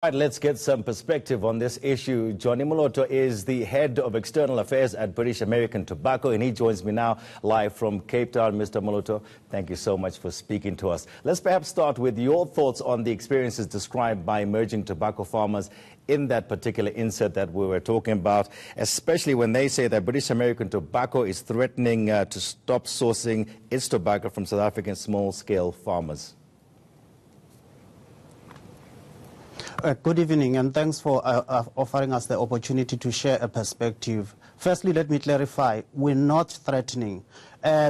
Right, let's get some perspective on this issue. Johnny Moloto is the head of external affairs at British American Tobacco, and he joins me now live from Cape Town. Mr. Moloto, thank you so much for speaking to us. Let's perhaps start with your thoughts on the experiences described by emerging tobacco farmers in that particular insert that we were talking about, especially when they say that British American Tobacco is threatening to stop sourcing its tobacco from South African small-scale farmers. Good evening, and thanks for offering us the opportunity to share a perspective. Firstly, let me clarify, we're not threatening.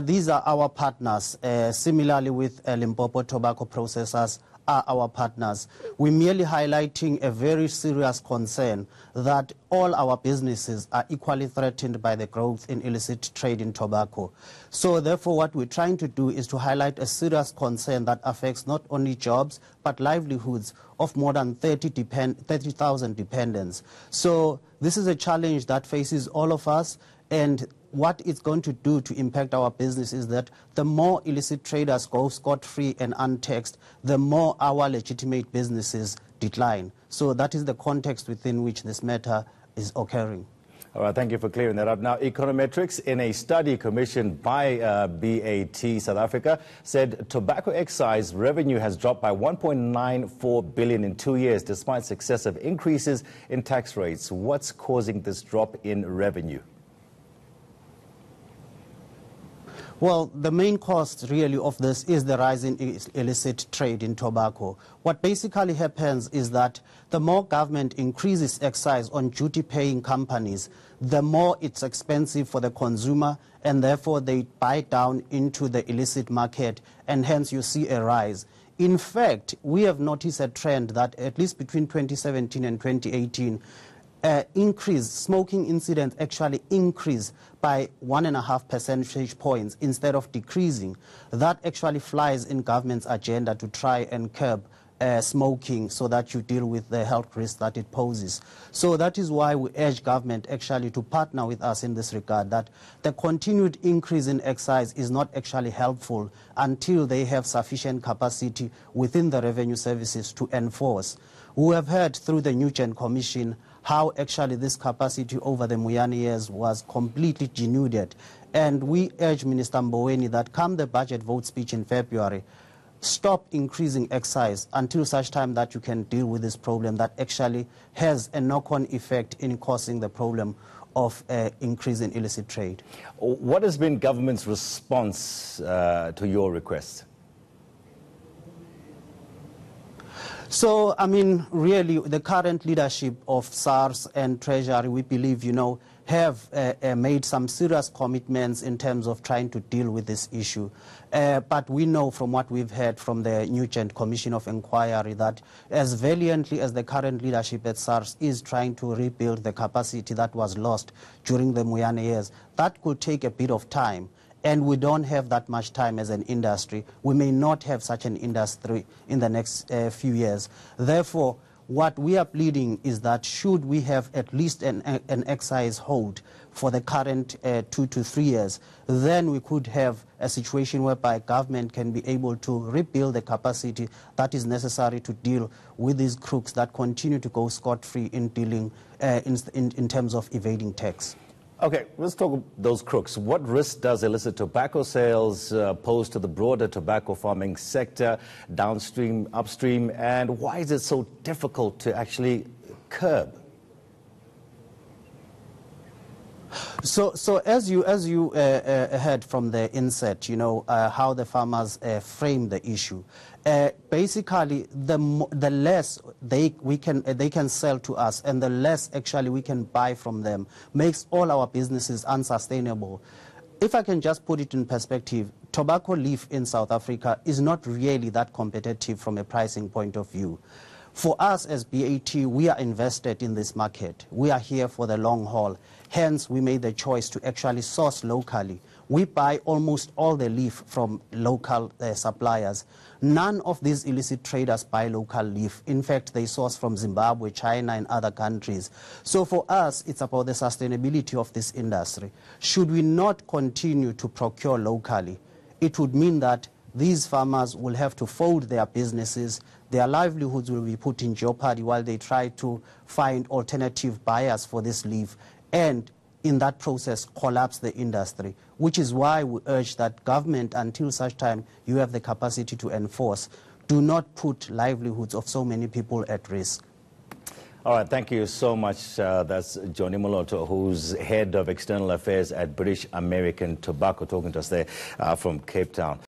These are our partners. Similarly with Limpopo Tobacco Processors are our partners. We're merely highlighting a very serious concern that all our businesses are equally threatened by the growth in illicit trade in tobacco. So therefore what we're trying to do is to highlight a serious concern that affects not only jobs but livelihoods of more than 30,000 dependents. So this is a challenge that faces all of us, and what it's going to do to impact our business is that the more illicit traders go scot-free and untaxed, the more our legitimate businesses decline. So that is the context within which this matter is occurring. All right, thank you for clearing that up. Now, Econometrics, in a study commissioned by BAT South Africa, said tobacco excise revenue has dropped by 1.94 billion in 2 years, despite successive increases in tax rates. What's causing this drop in revenue? Well, the main cost really of this is the rise in illicit trade in tobacco. What basically happens is that the more government increases excise on duty-paying companies, the more it's expensive for the consumer, and therefore they buy down into the illicit market, and hence you see a rise. In fact, we have noticed a trend that at least between 2017 and 2018, smoking incidents actually increased by 1.5 percentage points instead of decreasing. That actually flies in government's agenda to try and curb smoking so that you deal with the health risk that it poses. So that is why we urge government actually to partner with us in this regard, that the continued increase in excise is not actually helpful until they have sufficient capacity within the revenue services to enforce. We have heard through the Nugent Commission how actually this capacity over the Muyane years was completely denuded. And we urge Minister Mboweni that come the budget vote speech in February, stop increasing excise until such time that you can deal with this problem that actually has a knock-on effect in causing the problem of increase in illicit trade. What has been government's response to your request? So, I mean, really, the current leadership of SARS and Treasury, we believe, have made some serious commitments in terms of trying to deal with this issue. But we know from what we've heard from the Nugent Commission of Inquiry that as valiantly as the current leadership at SARS is trying to rebuild the capacity that was lost during the Muyane years, that could take a bit of time. And we don't have that much time as an industry. We may not have such an industry in the next few years. Therefore, what we are pleading is that should we have at least an excise hold for the current 2 to 3 years, then we could have a situation whereby government can be able to rebuild the capacity that is necessary to deal with these crooks that continue to go scot-free in dealing in terms of evading tax. Okay, let's talk about those crooks. What risk does illicit tobacco sales pose to the broader tobacco farming sector, downstream, upstream, and why is it so difficult to actually curb? So as you heard from the inset, how the farmers frame the issue. Basically, the less they can sell to us, and the less actually we can buy from them, makes all our businesses unsustainable. If I can just put it in perspective, tobacco leaf in South Africa is not really that competitive from a pricing point of view. For us as BAT, we are invested in this market. We are here for the long haul. Hence, we made the choice to actually source locally. We buy almost all the leaf from local suppliers. None of these illicit traders buy local leaf. In fact, they source from Zimbabwe, China, and other countries. So for us, it's about the sustainability of this industry. Should we not continue to procure locally, it would mean that these farmers will have to fold their businesses, their livelihoods will be put in jeopardy while they try to find alternative buyers for this leave, and in that process collapse the industry, which is why we urge that government, until such time you have the capacity to enforce, do not put livelihoods of so many people at risk. All right, thank you so much. That's Johnny Moloto, who's head of external affairs at British American Tobacco, talking to us there from Cape Town.